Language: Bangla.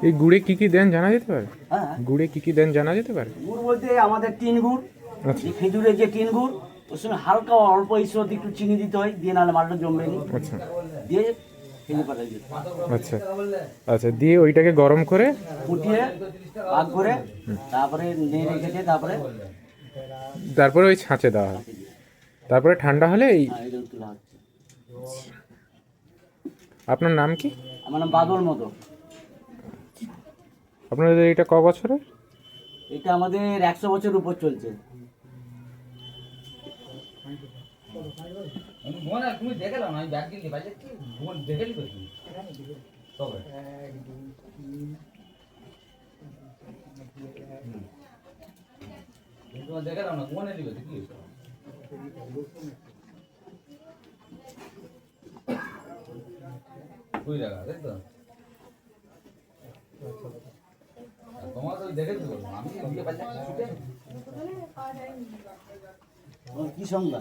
এই গুড়ে কি কি দেন জানা যেতে পারে? হ্যাঁ, গুড়ে কি কি দেন জানা যেতে পারে? গুড় বলতে আমাদের টিন গুড়, আচ্ছা এই খেজুরের যে টিন গুড়, ওর সঙ্গে হালকা অল্প ঈশ্বর একটু চিনি দিতে হয়, দিয়ে নাহলে মালটা জমবে নি, আচ্ছা দিয়ে খেজুর পাতায় দিতে হয়। আচ্ছা আচ্ছা, দিয়ে ওইটাকে গরম করে ফুটিয়ে ভাগ করে তারপরে নেড়ে রেখেছে, তারপরে তারপরে ওই ছাঁচে দেওয়া হয়, তারপরে ঠান্ডা হলে এই। এটা তোলা হচ্ছে। আপনার নাম কি? আমার নাম বাদল মতো। আপনাদের এটা ক বছরের? এটা আমাদের 100 বছর উপর চলছে। তুমি দেখে নাও, আমি ব্যাগ দিলি বাজে কি দেখে নিবে তবে তুমি দেখে নাও না কোনে দিবে কি কই জায়গা দেখো তোমার তো দেখে দিবো আমি দিয়ে বাজে ছুটে কি সংজ্ঞা?